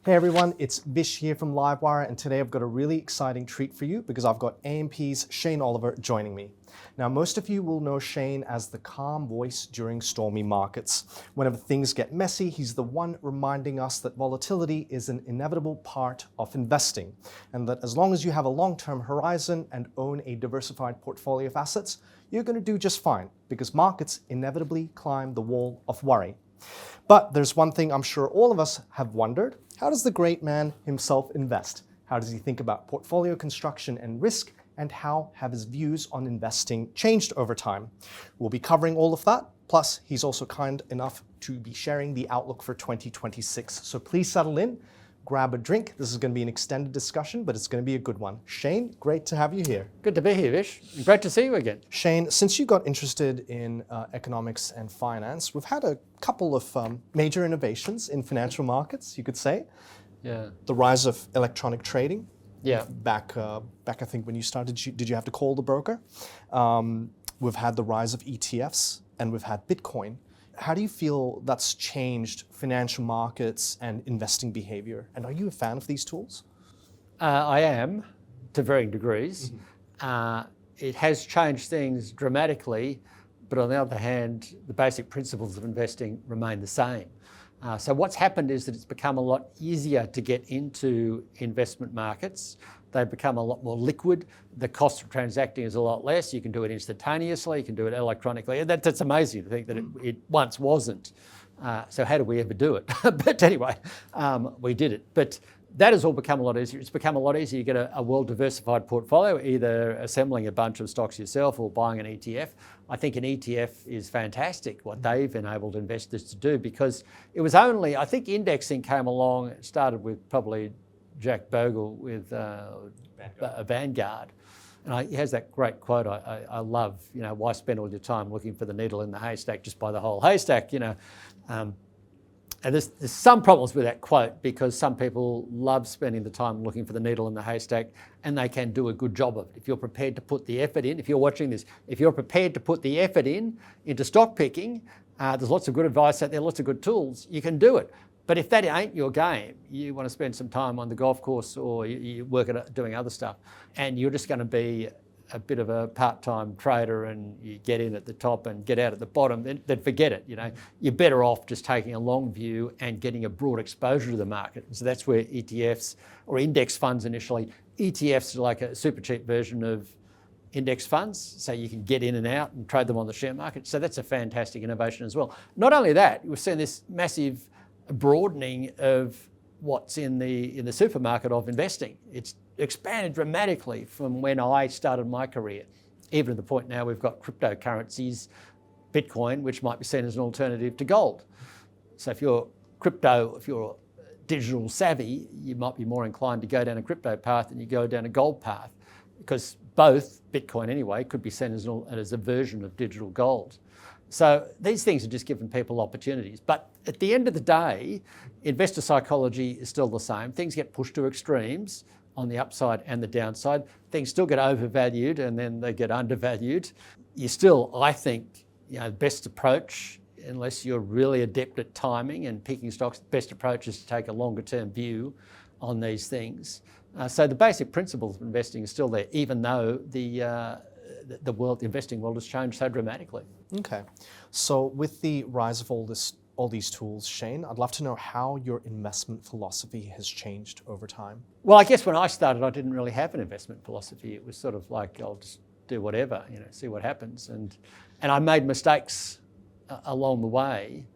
Hey everyone, it's Vish here from Livewire, and today I've got a really exciting treat for you because I've got AMP's Shane Oliver joining me. Now, most of you will know Shane as the calm voice during stormy markets. Whenever things get messy, he's the one reminding us that volatility is an inevitable part of investing, and that as long as you have a long-term horizon and own a diversified portfolio of assets, you're going to do just fine because markets inevitably climb the wall of worry. But there's one thing I'm sure all of us have wondered. How does the great man himself invest? How does he think about portfolio construction and risk? And how have his views on investing changed over time? We'll be covering all of that. Plus, he's also kind enough to be sharing the outlook for 2026. So please settle in, grab a drink. This is going to be an extended discussion, but it's going to be a good one. Shane, great to have you here. Good to be here, Vish. Great to see you again. Shane, since you got interested in economics and finance, we've had a couple of major innovations in financial markets, you could say. Yeah. The rise of electronic trading. Yeah. Back I think when you started, did you have to call the broker? We've had the rise of ETFs, and we've had Bitcoin. How do you feel that's changed financial markets and investing behavior? And are you a fan of these tools? I am, to varying degrees. It has changed things dramatically, but on the other hand, the basic principles of investing remain the same. So what's happened is that it's become a lot easier to get into investment markets. They've become a lot more liquid. The cost of transacting is a lot less. You can do it instantaneously. You can do it electronically. That's amazing to think that it once wasn't. So how did we ever do it? But anyway, we did it. But that has all become a lot easier. It's become a lot easier to get a well-diversified portfolio, either assembling a bunch of stocks yourself or buying an ETF. I think an ETF is fantastic, what they've enabled investors to do, because it was only, I think indexing came along, it started with probably Jack Bogle with Vanguard. And he has that great quote I love, why spend all your time looking for the needle in the haystack, just buy the whole haystack, And there's some problems with that quote because some people love spending the time looking for the needle in the haystack, and they can do a good job of it. If you're prepared to put the effort in, if you're watching this, if you're prepared to put the effort into stock picking, there's lots of good advice out there, lots of good tools, you can do it. But if that ain't your game, you want to spend some time on the golf course or you work at doing other stuff, and you're just going to be a bit of a part-time trader and you get in at the top and get out at the bottom, then forget it. You're better off just taking a long view and getting a broad exposure to the market. So that's where ETFs or index funds initially, ETFs are like a super cheap version of index funds, so you can get in and out and trade them on the share market. So that's a fantastic innovation as well. Not only that, we've seen this massive broadening of what's in the supermarket of investing. It's expanded dramatically from when I started my career, even to the point now we've got cryptocurrencies, Bitcoin, which might be seen as an alternative to gold. So if you're digital savvy, you might be more inclined to go down a crypto path than you go down a gold path, because both, Bitcoin anyway, could be seen as a version of digital gold. So these things are just giving people opportunities. But at the end of the day, investor psychology is still the same. Things get pushed to extremes on the upside and the downside. Things still get overvalued and then they get undervalued. You still, I think, the best approach, unless you're really adept at timing and picking stocks, the best approach is to take a longer term view on these things. So the basic principles of investing are still there, even though the investing world has changed so dramatically. Okay, so with the rise of all these tools, Shane, I'd love to know how your investment philosophy has changed over time. Well, I guess when I started, I didn't really have an investment philosophy. It was sort of like, I'll just do whatever, see what happens. And I made mistakes along the way.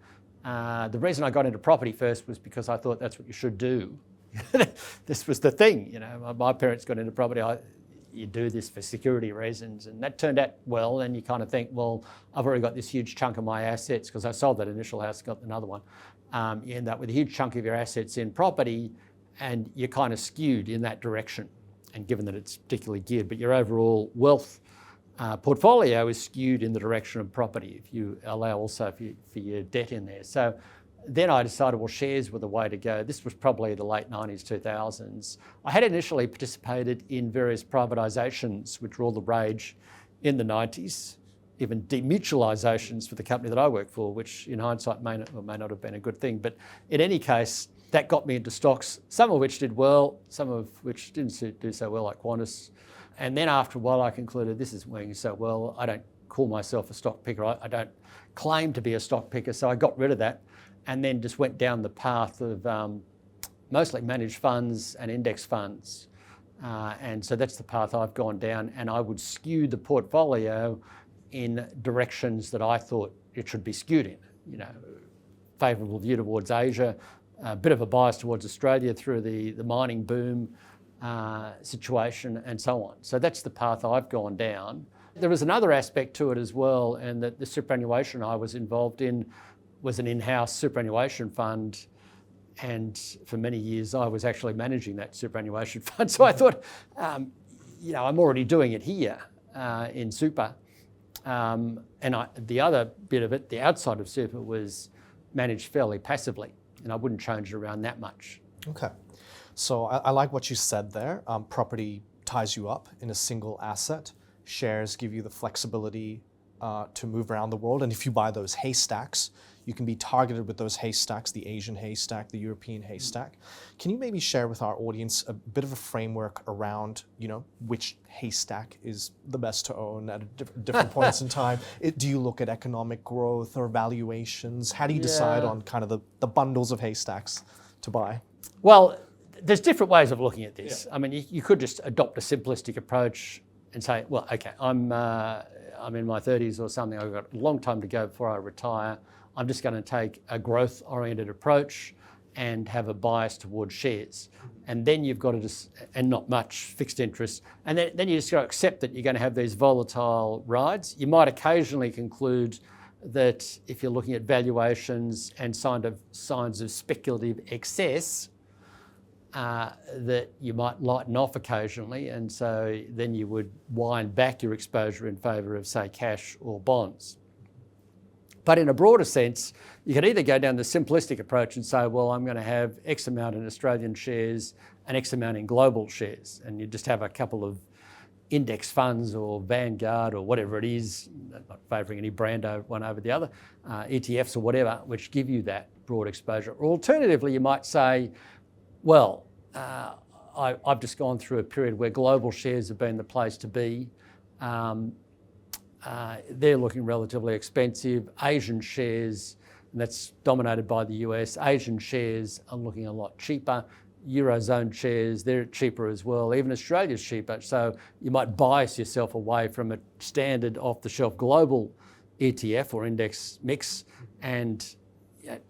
The reason I got into property first was because I thought that's what you should do. This was the thing, my parents got into property. You do this for security reasons, and that turned out well. And you kind of think, well, I've already got this huge chunk of my assets because I sold that initial house, got another one. You end up with a huge chunk of your assets in property, and you're kind of skewed in that direction. And given that it's particularly geared, but your overall wealth portfolio is skewed in the direction of property if you allow also for your debt in there. So then I decided, well, shares were the way to go. This was probably the late 90s, 2000s. I had initially participated in various privatisations, which were all the rage in the 90s, even demutualisations for the company that I work for, which in hindsight may not have been a good thing. But in any case, that got me into stocks, some of which did well, some of which didn't do so well, like Qantas. And then after a while, I concluded this isn't working so well. I don't call myself a stock picker. I don't claim to be a stock picker, so I got rid of that, and then just went down the path of mostly managed funds and index funds. And so that's the path I've gone down, and I would skew the portfolio in directions that I thought it should be skewed in. You know, favourable view towards Asia, a bit of a bias towards Australia through the mining boom situation and so on. So that's the path I've gone down. There was another aspect to it as well, and that the superannuation I was involved in was an in-house superannuation fund, and for many years I was actually managing that superannuation fund. So I thought, you know, I'm already doing it here in super. And the other bit of it, the outside of super, was managed fairly passively, and I wouldn't change it around that much. Okay. So I like what you said there. Property ties you up in a single asset. Shares give you the flexibility to move around the world. And if you buy those haystacks, you can be targeted with those haystacks, the Asian haystack, the European haystack. Can you maybe share with our audience a bit of a framework around, you know, which haystack is the best to own at different points in time? Do you look at economic growth or valuations? How do you decide on kind of the bundles of haystacks to buy? Well, there's different ways of looking at this. I mean, you could just adopt a simplistic approach and say, well, okay, I'm in my 30s or something. I've got a long time to go before I retire. I'm just going to take a growth-oriented approach and have a bias towards shares. And then you've got to just, and not much fixed interest. And then you just got to accept that you're going to have these volatile rides. You might occasionally conclude that if you're looking at valuations and signs of speculative excess, that you might lighten off occasionally, and so then you would wind back your exposure in favour of, say, cash or bonds. But in a broader sense, you can either go down the simplistic approach and say, well, I'm going to have X amount in Australian shares and X amount in global shares, and you just have a couple of index funds or Vanguard or whatever it is, not favouring any brand one over the other, ETFs or whatever, which give you that broad exposure. Or alternatively, you might say, well, I've just gone through a period where global shares have been the place to be. They're looking relatively expensive. Asian shares, and that's dominated by the US, Asian shares are looking a lot cheaper. Eurozone shares, they're cheaper as well. Even Australia's cheaper. So you might bias yourself away from a standard off-the-shelf global ETF or index mix and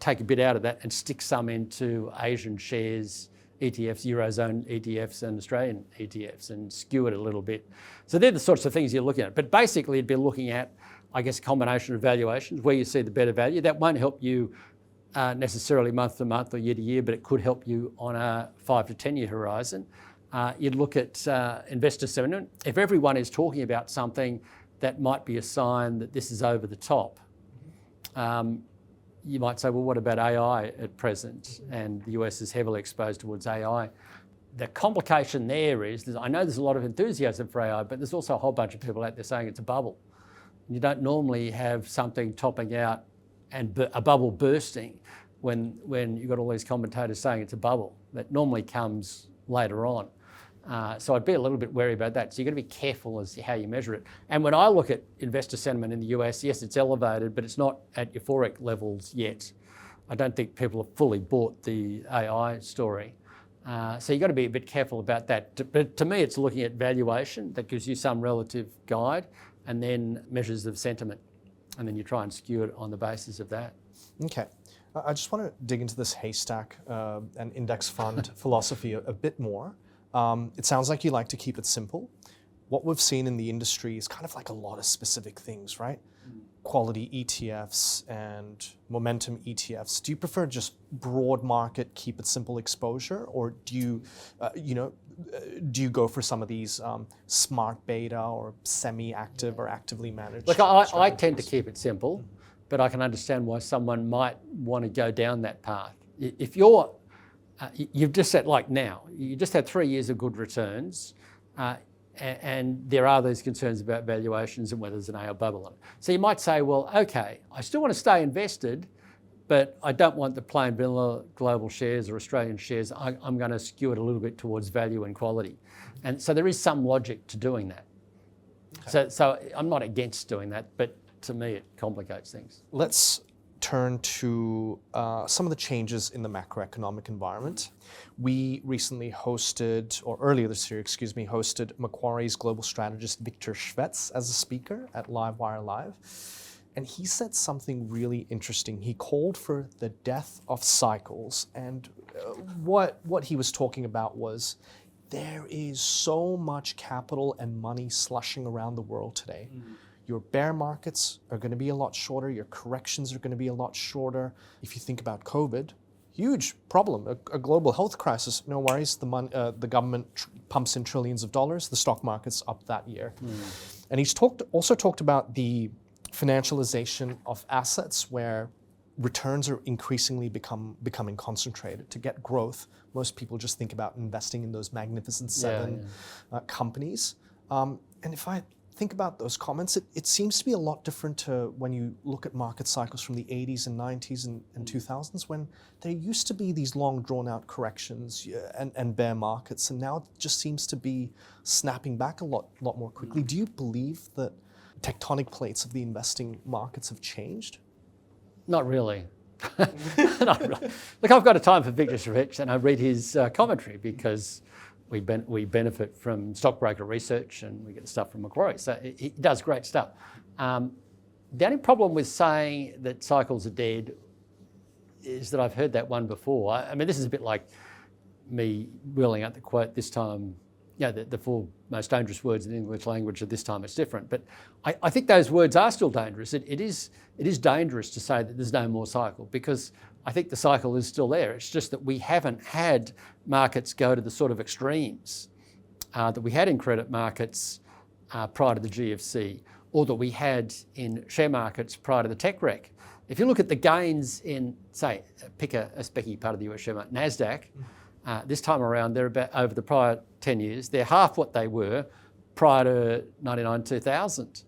take a bit out of that and stick some into Asian shares, ETFs, Eurozone ETFs and Australian ETFs, and skew it a little bit. So they're the sorts of things you're looking at. But basically you'd be looking at, I guess, a combination of valuations where you see the better value. That won't help you necessarily month to month or year to year, but it could help you on a 5 to 10 year horizon. You'd look at investor sentiment. If everyone is talking about something, that might be a sign that this is over the top. You might say, well, what about AI at present? And the US is heavily exposed towards AI. The complication there is, I know there's a lot of enthusiasm for AI, but there's also a whole bunch of people out there saying it's a bubble. You don't normally have something topping out and a bubble bursting when you've got all these commentators saying it's a bubble. That normally comes later on. So I'd be a little bit wary about that. So you've got to be careful as to how you measure it. And when I look at investor sentiment in the US, yes, it's elevated, but it's not at euphoric levels yet. I don't think people have fully bought the AI story. So you've got to be a bit careful about that. But to me, it's looking at valuation that gives you some relative guide, and then measures of sentiment. And then you try and skew it on the basis of that. Okay. I just want to dig into this haystack and index fund philosophy a bit more. It sounds like you like to keep it simple. What we've seen in the industry is kind of like a lot of specific things, right? Quality ETFs and momentum ETFs. Do you prefer just broad market, keep it simple exposure, or do you, do you go for some of these smart beta or semi-active or actively managed? Look, I tend to keep it simple, but I can understand why someone might want to go down that path. If you're you've just said, like now, you just had 3 years of good returns, and there are these concerns about valuations and whether there's an AI bubble on it. So you might say, well, okay, I still want to stay invested, but I don't want the plain vanilla global shares or Australian shares. I'm going to skew it a little bit towards value and quality. And so there is some logic to doing that. Okay. So I'm not against doing that, but to me it complicates things. Let's turn to some of the changes in the macroeconomic environment. We recently hosted, or earlier this year, hosted Macquarie's global strategist Victor Schwetz as a speaker at Livewire Live. And he said something really interesting. He called for the death of cycles. And what he was talking about was there is so much capital and money slushing around the world today. Mm-hmm. Your bear markets are going to be a lot shorter. Your corrections are going to be a lot shorter. If you think about COVID, huge problem, a global health crisis. No worries, the government pumps in trillions of dollars. The stock market's up that year. Mm. And he's also talked about the financialization of assets where returns are increasingly becoming concentrated. To get growth, most people just think about investing in those magnificent seven companies. And if I think about those comments, it seems to be a lot different to when you look at market cycles from the 80s and 90s and 2000s, when there used to be these long drawn-out corrections and bear markets, and now it just seems to be snapping back a lot more quickly. Do you believe that tectonic plates of the investing markets have changed? Not really. Not really. Look, I've got a time for Victor Schwetz, and I read his commentary because we benefit from stockbroker research and we get stuff from Macquarie. So he does great stuff. The only problem with saying that cycles are dead is that I've heard that one before. I mean, this is a bit like me wheeling out the quote this time, the four most dangerous words in the English language, at this time it's different. But I think those words are still dangerous. It is dangerous to say that there's no more cycle, because I think the cycle is still there. It's just that we haven't had markets go to the sort of extremes that we had in credit markets prior to the GFC, or that we had in share markets prior to the tech wreck. If you look at the gains in, say, pick a specky part of the US share market, NASDAQ, this time around, they're about, over the prior 10 years, they're half what they were prior to 99, 2000.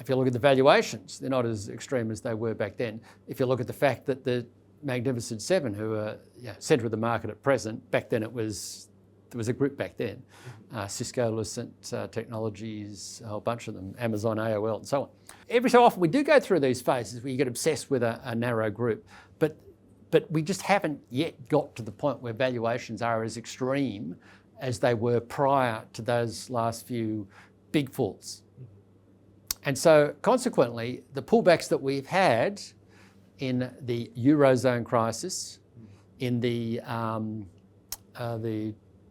If you look at the valuations, they're not as extreme as they were back then. If you look at the fact that the Magnificent Seven, who are centre of the market at present, back then there was a group back then, Cisco, Lucent Technologies, a whole bunch of them, Amazon, AOL, and so on. Every so often we do go through these phases where you get obsessed with a narrow group, but we just haven't yet got to the point where valuations are as extreme as they were prior to those last few big falls. And so consequently, the pullbacks that we've had in the Eurozone crisis, in the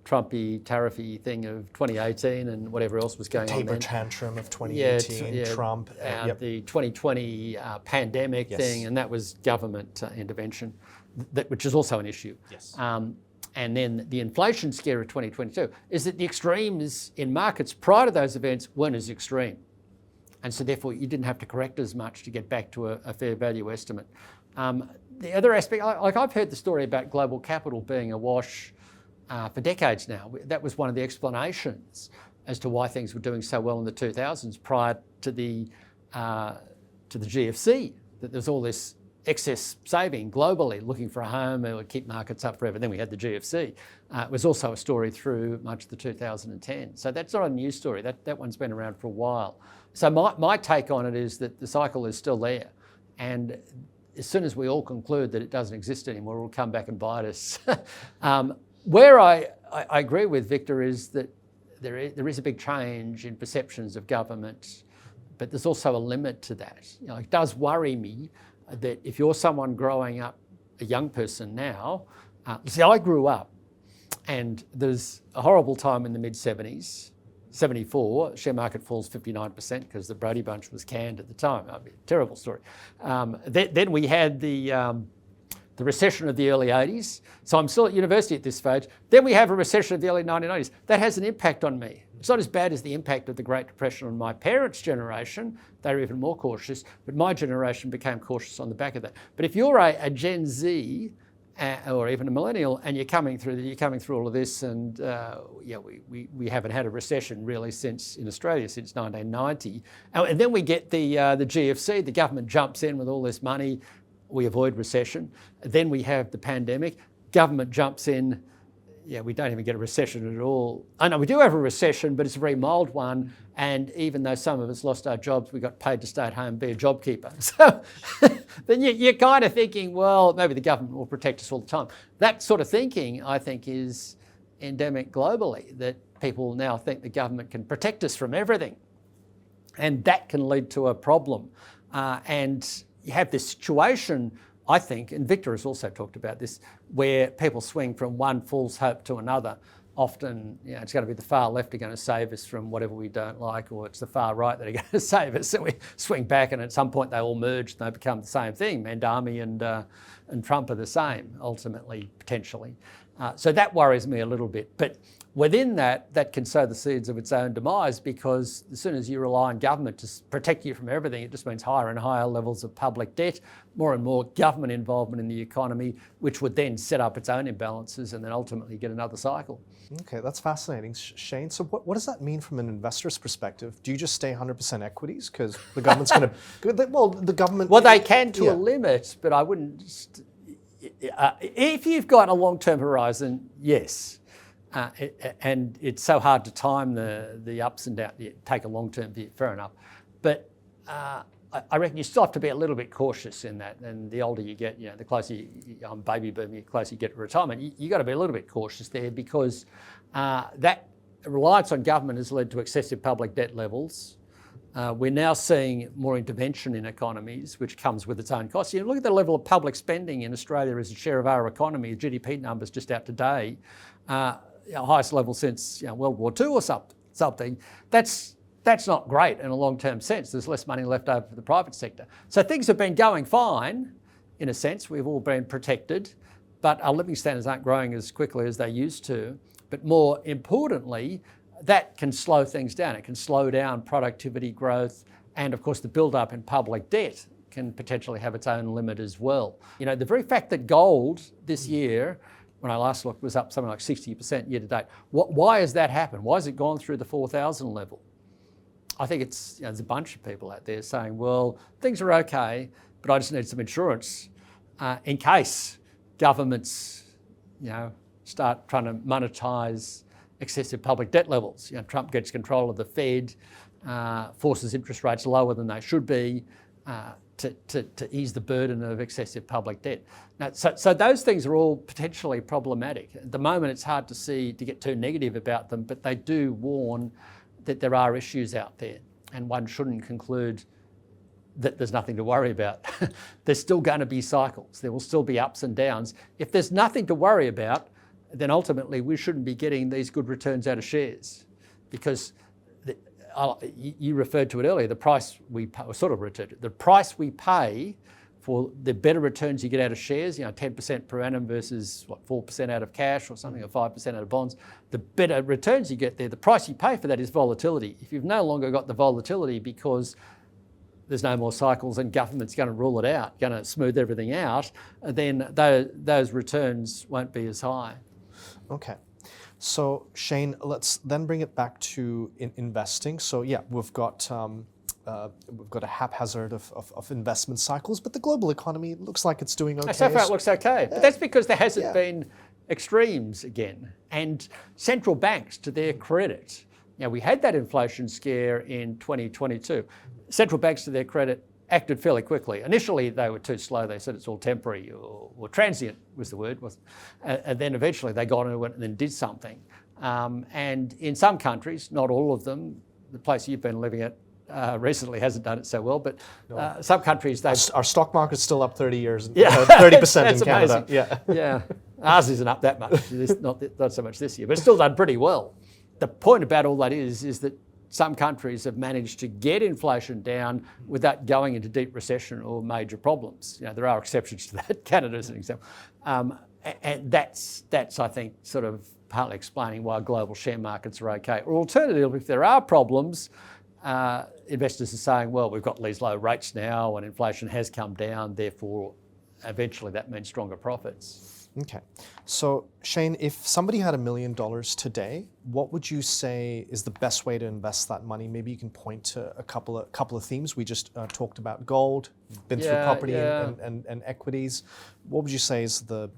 Trumpy, tariffy thing of 2018 and whatever else was going on then. Taper tantrum of 2018, Trump. The 2020 pandemic thing, and that was government intervention, which is also an issue. Yes. And then the inflation scare of 2022 is that the extremes in markets prior to those events weren't as extreme. And so therefore you didn't have to correct as much to get back to a fair value estimate. The other aspect, like I've heard the story about global capital being awash for decades now. That was one of the explanations as to why things were doing so well in the 2000s prior to the GFC, that there's all this excess saving globally, looking for a home, it would keep markets up forever. Then we had the GFC. It was also a story through much of the 2010. So that's not a new story. That one's been around for a while. So my take on it is that the cycle is still there. And as soon as we all conclude that it doesn't exist anymore, it'll come back and bite us. Where I agree with Victor is that there is a big change in perceptions of government, but there's also a limit to that. It does worry me that if you're someone growing up, a young person now, see, I grew up and there's a horrible time in the mid-70s, 74, share market falls 59% because the Brady Bunch was canned at the time. I mean, terrible story. Then we had the recession of the early 80s. So I'm still at university at this stage. Then we have a recession of the early 1990s. That has an impact on me. It's not as bad as the impact of the Great Depression on my parents' generation. They were even more cautious, but my generation became cautious on the back of that. But if you're a Gen Z or even a millennial and you're coming through all of this, and we haven't had a recession really in Australia since 1990. And then we get the GFC, the government jumps in with all this money. we avoid recession. Then we have the pandemic. Government jumps in. Yeah, we don't even get a recession at all. I know we do have a recession, but it's a very mild one. And even though some of us lost our jobs, we got paid to stay at home and be a job keeper. So then you're kind of thinking, well, maybe the government will protect us all the time. That sort of thinking, I think, is endemic globally, that people now think the government can protect us from everything. And that can lead to a problem. And you have this situation, I think, and Victor has also talked about this, where people swing from one false hope to another. Often, it's going to be the far left are going to save us from whatever we don't like, or it's the far right that are going to save us. So we swing back, and at some point they all merge and they become the same thing. Mandami and Trump are the same, ultimately, potentially. So that worries me a little bit. But within that can sow the seeds of its own demise, because as soon as you rely on government to protect you from everything, it just means higher and higher levels of public debt, more and more government involvement in the economy, which would then set up its own imbalances and then ultimately get another cycle. Okay, that's fascinating, Shane. So what does that mean from an investor's perspective? Do you just stay 100% equities because the government's going to... Well, the government... Well, they can to a limit, but I wouldn't... if you've got a long-term horizon, yes. And it's so hard to time the ups and downs. You take a long-term view, fair enough. But I reckon you still have to be a little bit cautious in that. And the older you get, the closer I'm baby boom, the closer you get to retirement, you got to be a little bit cautious there, because that reliance on government has led to excessive public debt levels. We're now seeing more intervention in economies, which comes with its own costs. Look at the level of public spending in Australia as a share of our economy. The GDP numbers just out today, highest level since World War II or something. That's not great in a long-term sense. There's less money left over for the private sector. So things have been going fine, in a sense. We've all been protected, but our living standards aren't growing as quickly as they used to. But more importantly, that can slow things down. It can slow down productivity growth, and of course the build-up in public debt can potentially have its own limit as well. The very fact that gold this year, when I last looked, was up something like 60% year to date. Why has that happened? Why has it gone through the 4,000 level? I think it's there's a bunch of people out there saying, well, things are okay, but I just need some insurance in case governments, start trying to monetize excessive public debt levels. Trump gets control of the Fed, forces interest rates lower than they should be to ease the burden of excessive public debt. Now, so those things are all potentially problematic. At the moment, it's hard to get too negative about them, but they do warn that there are issues out there, and one shouldn't conclude that there's nothing to worry about. There's still going to be cycles. There will still be ups and downs. If there's nothing to worry about, then ultimately we shouldn't be getting these good returns out of shares, because you referred to it earlier, the price we pay, or sort of referred to, the price we pay for the better returns you get out of shares, 10% per annum versus 4% out of cash or something, or 5% out of bonds. The better returns you get there, the price you pay for that is volatility. If you've no longer got the volatility because there's no more cycles and government's going to rule it out, going to smooth everything out, then those returns won't be as high. Okay. So Shane, let's then bring it back to investing. So we've got a haphazard of investment cycles, but the global economy looks like it's doing okay. So far it looks okay, but that's because there hasn't been extremes again. And central banks, to their credit, we had that inflation scare in 2022. Central banks, to their credit, acted fairly quickly. Initially, they were too slow. They said it's all temporary, or transient was the word. And then eventually they got into it and then did something. And in some countries, not all of them, the place you've been living at recently hasn't done it so well, but some countries... Our stock market's still up 30% in Canada. Amazing. Yeah. Ours isn't up that much, not so much this year, but it's still done pretty well. The point about all that is that some countries have managed to get inflation down without going into deep recession or major problems. There are exceptions to that. Canada is an example. And that's, I think, sort of partly explaining why global share markets are okay. Or alternatively, if there are problems, investors are saying, well, we've got these low rates now and inflation has come down, therefore eventually that means stronger profits. Okay. So Shane, if somebody had $1 million today, what would you say is the best way to invest that money? Maybe you can point to a couple of themes. We just talked about gold, been through property and equities. What would you say is the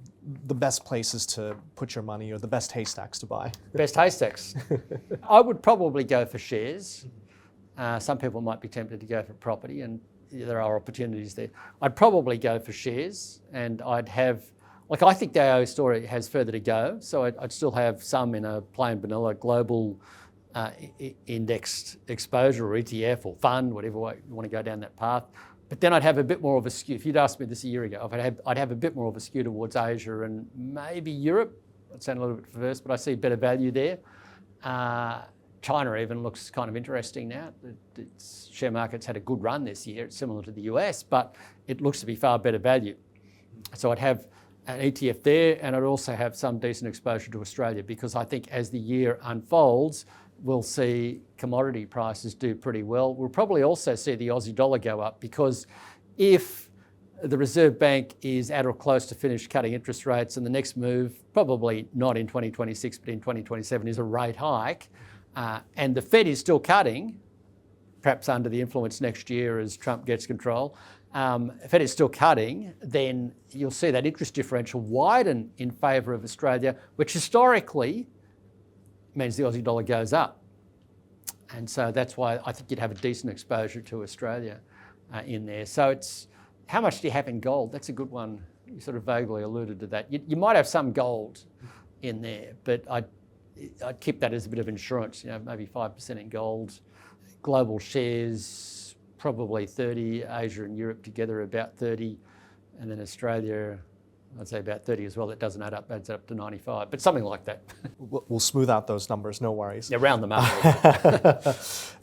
best places to put your money, or the best haystacks to buy? Best haystacks. I would probably go for shares. Some people might be tempted to go for property, and there are opportunities there. I'd probably go for shares, and I'd have, I think the AO story has further to go, so I'd still have some in a plain vanilla global indexed exposure or ETF or fund, whatever way you want to go down that path. But then I'd have a bit more of a skew. If you'd asked me this a year ago, I'd have a bit more of a skew towards Asia and maybe Europe. I'd sound a little bit perverse, but I see better value there. China even looks kind of interesting now. Its share market's had a good run this year. It's similar to the US, but it looks to be far better value. So I'd have an ETF there, and I'd also have some decent exposure to Australia, because I think as the year unfolds, we'll see commodity prices do pretty well. We'll probably also see the Aussie dollar go up, because if the Reserve Bank is at or close to finish cutting interest rates, and the next move, probably not in 2026 but in 2027, is a rate hike, and the Fed is still cutting, perhaps under the influence next year as Trump gets control, Fed is still cutting, then you'll see that interest differential widen in favour of Australia, which historically means the Aussie dollar goes up. And so that's why I think you'd have a decent exposure to Australia in there. So it's, how much do you have in gold? That's a good one. You sort of vaguely alluded to that. You might have some gold in there, but I'd keep that as a bit of insurance, maybe 5% in gold. Global shares, probably 30, Asia and Europe together about 30, and then Australia, I'd say about 30 as well. That doesn't add up, adds up to 95, but something like that. We'll smooth out those numbers, no worries. Yeah, round them up.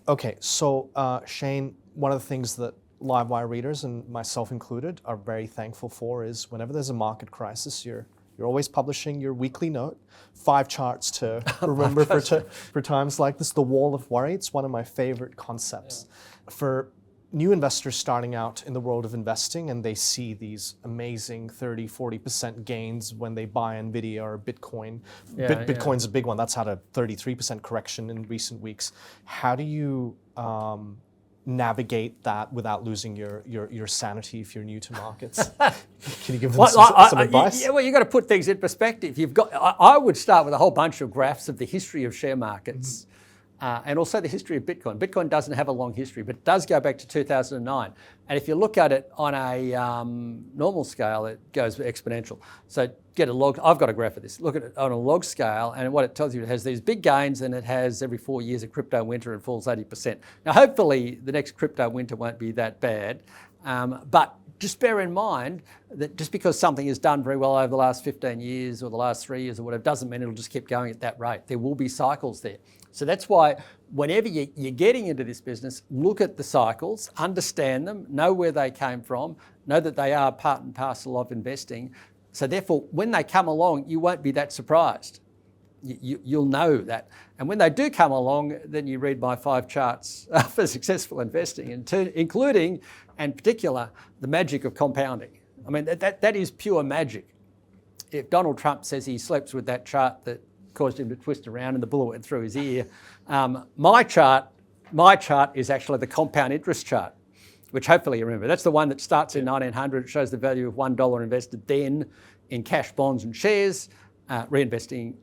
Okay, so Shane, one of the things that Livewire readers, and myself included, are very thankful for is whenever there's a market crisis, you're always publishing your weekly note, 5 charts to remember for times like this, the wall of worry. It's one of my favorite concepts. Yeah. For new investors starting out in the world of investing, and they see these amazing 30, 40% gains when they buy NVIDIA or Bitcoin. Bitcoin's a big one. That's had a 33% correction in recent weeks. How do you navigate that without losing your sanity if you're new to markets? Can you give them some advice? Yeah, well, you've got to put things in perspective. I would start with a whole bunch of graphs of the history of share markets. And also the history of Bitcoin. Bitcoin doesn't have a long history, but it does go back to 2009. And if you look at it on a normal scale, it goes exponential. So get a log, I've got a graph of this. Look at it on a log scale, and what it tells you, it has these big gains, and it has every 4 years a crypto winter and falls 80%. Now, hopefully the next crypto winter won't be that bad, but just bear in mind that just because something is done very well over the last 15 years or the last 3 years or whatever, doesn't mean it'll just keep going at that rate. There will be cycles there. So that's why whenever you're getting into this business, look at the cycles, understand them, know where they came from, know that they are part and parcel of investing. So therefore, when they come along, you won't be that surprised. You'll know that. And when they do come along, then you read my 5 charts for successful investing, including, and particular, the magic of compounding. I mean, that is pure magic. If Donald Trump says he sleeps with that chart that caused him to twist around and the bullet went through his ear, my chart is actually the compound interest chart, which hopefully you remember. That's the one that starts in 1900. It shows the value of $1 invested then in cash, bonds and shares, reinvesting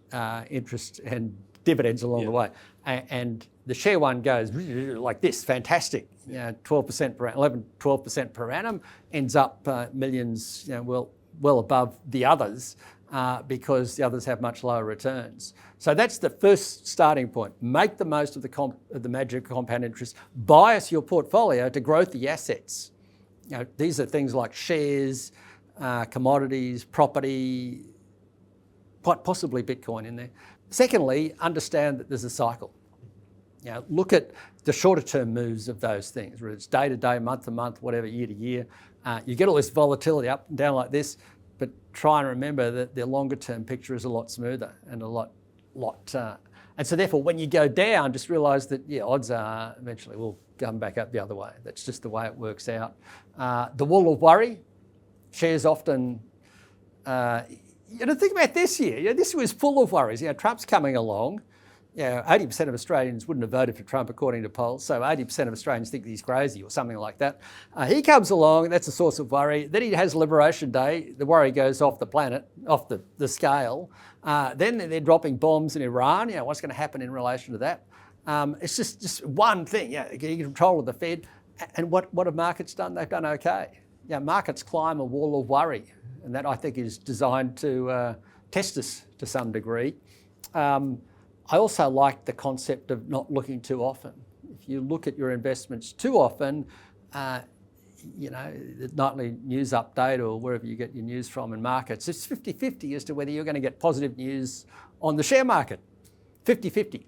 interest and dividends along the way. And the share one goes like this, fantastic, 12% per annum, 11, 12% per annum, ends up millions, well above the others, because the others have much lower returns. So that's the first starting point. Make the most of the magic of compound interest. Bias your portfolio to growthy assets. These are things like shares, commodities, property, quite possibly Bitcoin in there. Secondly, understand that there's a cycle. Look at the shorter term moves of those things, whether it's day to day, month to month, whatever, year to year. You get all this volatility up and down like this, but try and remember that the longer term picture is a lot smoother and a lot. And so therefore, when you go down, just realise that odds are eventually we'll come back up the other way. That's just the way it works out. The wall of worry. shares often, think about this year. This was full of worries. Trump's coming along. 80% of Australians wouldn't have voted for Trump according to polls, so 80% of Australians think he's crazy or something like that. He comes along, that's a source of worry. Then he has Liberation Day, the worry goes off the planet, off the scale. Then they're dropping bombs in Iran. What's going to happen in relation to that? It's just one thing. Getting control of the Fed. And what have markets done? They've done okay. Markets climb a wall of worry, and that I think is designed to test us to some degree. I also like the concept of not looking too often. If you look at your investments too often, the nightly news update or wherever you get your news from in markets, it's 50-50 as to whether you're going to get positive news on the share market. 50-50.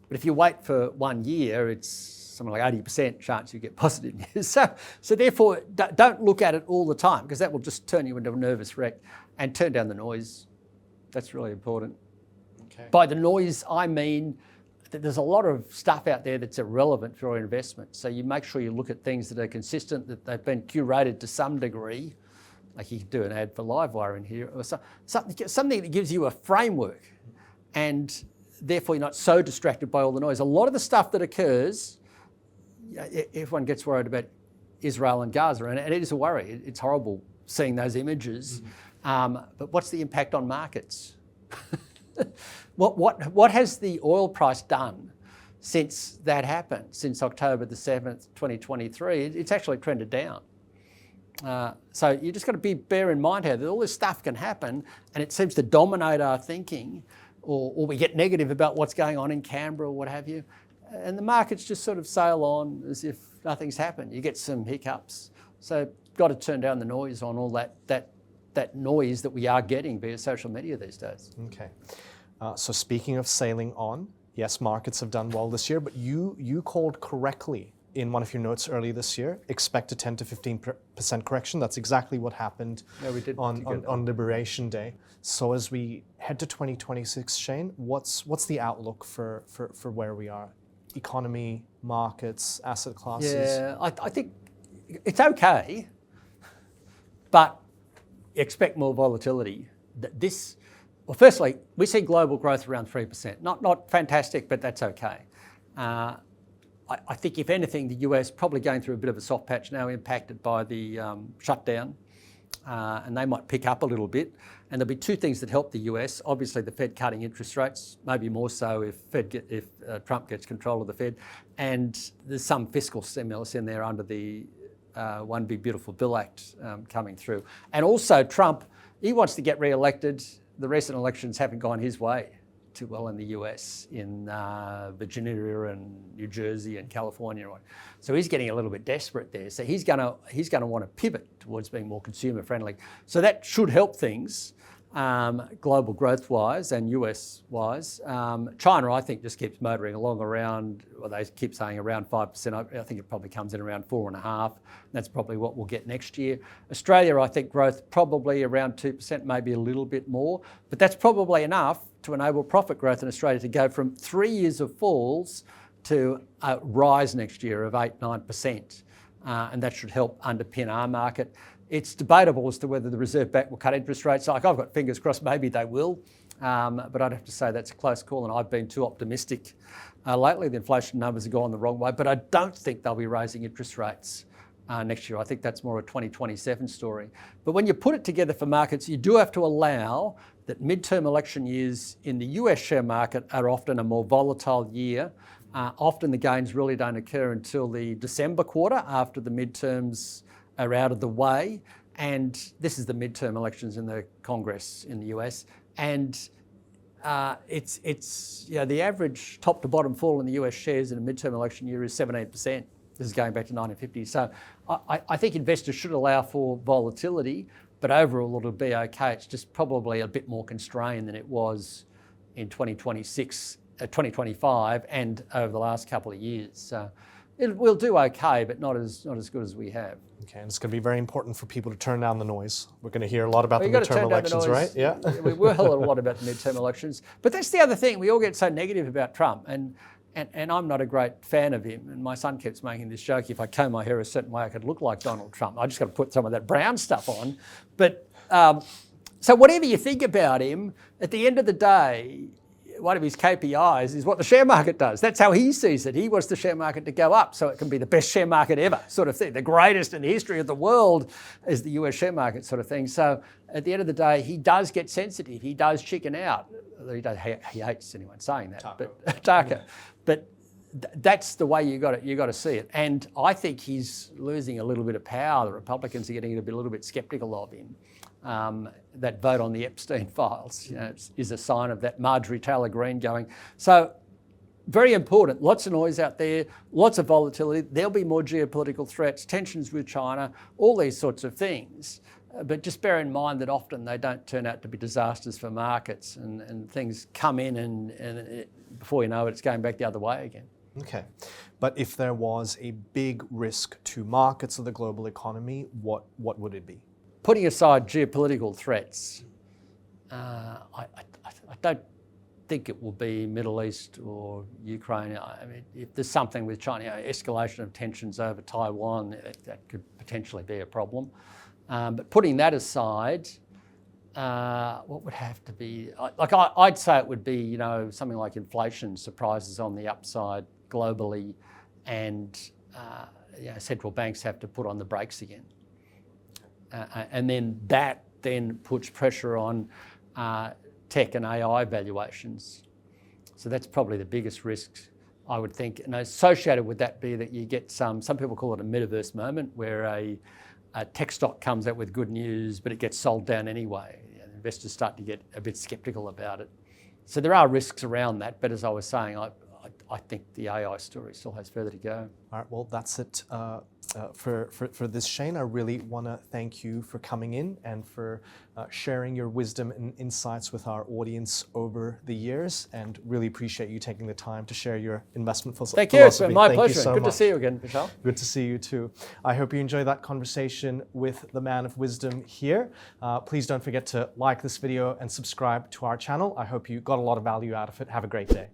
But if you wait for 1 year, it's something like 80% chance you get positive news. So therefore, don't look at it all the time, because that will just turn you into a nervous wreck, and turn down the noise. That's really important. Okay. By the noise, I mean that there's a lot of stuff out there that's irrelevant for your investment. So you make sure you look at things that are consistent, that they've been curated to some degree. Like you could do an ad for Livewire in here, or something that gives you a framework, and therefore you're not so distracted by all the noise. A lot of the stuff that occurs, everyone gets worried about Israel and Gaza, and it is a worry. It's horrible seeing those images. But what's the impact on markets? What has the oil price done since that happened, since October the 7th, 2023? It's actually trended down. So you just got to bear in mind here that all this stuff can happen, and it seems to dominate our thinking, or we get negative about what's going on in Canberra or what have you, and the markets just sort of sail on as if nothing's happened. You get some hiccups. So got to turn down the noise on all that noise that we are getting via social media these days. Okay. So speaking of sailing on, yes, markets have done well this year, but you called correctly in one of your notes early this year, expect a 10 to 15% correction. That's exactly what happened on Liberation Day. So as we head to 2026, Shane, what's the outlook for where we are? Economy, markets, asset classes? Yeah, I think it's okay, but expect more volatility. Well, firstly, we see global growth around 3%. Not fantastic, but that's okay. I think, if anything, the US probably going through a bit of a soft patch now, impacted by the shutdown, and they might pick up a little bit. And there'll be two things that help the US. Obviously, the Fed cutting interest rates, maybe more so if Trump gets control of the Fed, and there's some fiscal stimulus in there under the One Big Beautiful Bill Act coming through. And also Trump, he wants to get re-elected. The recent elections haven't gone his way too well in the US, in Virginia and New Jersey and California. So he's getting a little bit desperate there. So he's going to want to pivot towards being more consumer friendly. So that should help things, global growth wise and US wise. China, I think, just keeps motoring along around, well, they keep saying around 5%. I think it probably comes in around 4.5%. That's probably what we'll get next year. Australia, I think growth probably around 2%, maybe a little bit more, but that's probably enough to enable profit growth in Australia to go from 3 years of falls to a rise next year of 8-9%. And that should help underpin our market. It's debatable as to whether the Reserve Bank will cut interest rates. Like, I've got fingers crossed maybe they will, but I'd have to say that's a close call, and I've been too optimistic lately. The inflation numbers have gone the wrong way, but I don't think they'll be raising interest rates next year. I think that's more a 2027 story. But when you put it together for markets, you do have to allow that midterm election years in the US share market are often a more volatile year. Often the gains really don't occur until the December quarter, after the midterms are out of the way. And this is the midterm elections in the Congress in the US. And it's the average top to bottom fall in the US shares in a midterm election year is 17%. This is going back to 1950. So I think investors should allow for volatility, but overall it'll be okay. It's just probably a bit more constrained than it was in 2026, 2025, and over the last couple of years. So we'll do okay, but not as good as we have. Okay, and it's going to be very important for people to turn down the noise. We're going to hear a lot about the midterm elections, right? Yeah. We will hear a lot about the midterm elections. But that's the other thing. We all get so negative about Trump, and And I'm not a great fan of him. And my son keeps making this joke, if I comb my hair a certain way, I could look like Donald Trump. I just got to put some of that brown stuff on. But so whatever you think about him, at the end of the day, one of his KPIs is what the share market does. That's how he sees it. He wants the share market to go up so it can be the best share market ever, sort of thing. The greatest in the history of the world is the US share market, sort of thing. So at the end of the day, he does get sensitive. He does chicken out. He hates anyone saying that, but Taco. But that's the way you got to see it. And I think he's losing a little bit of power. The Republicans are getting a little bit sceptical of him. That vote on the Epstein files, is a sign of that Marjorie Taylor Greene going. So very important. Lots of noise out there, lots of volatility. There'll be more geopolitical threats, tensions with China, all these sorts of things. But just bear in mind that often they don't turn out to be disasters for markets, and things come in and before you know it, it's going back the other way again. Okay. But if there was a big risk to markets or the global economy, what would it be? Putting aside geopolitical threats, I don't think it will be Middle East or Ukraine. I mean, if there's something with China, escalation of tensions over Taiwan, that could potentially be a problem. But putting that aside, what would have to be? I'd say it would be, something like inflation surprises on the upside globally, and central banks have to put on the brakes again. And then that puts pressure on tech and AI valuations. So that's probably the biggest risk, I would think. And associated with that be that you get some people call it a metaverse moment, where a tech stock comes out with good news, but it gets sold down anyway. Investors start to get a bit sceptical about it. So there are risks around that, but as I was saying, I think the AI story still has further to go. All right, well, that's it for this, Shane. I really want to thank you for coming in and for sharing your wisdom and insights with our audience over the years, and really appreciate you taking the time to share your investment philosophy. Thank you. It's been my pleasure. Good to see you again, Michelle. Good to see you too. I hope you enjoyed that conversation with the man of wisdom here. Please don't forget to like this video and subscribe to our channel. I hope you got a lot of value out of it. Have a great day.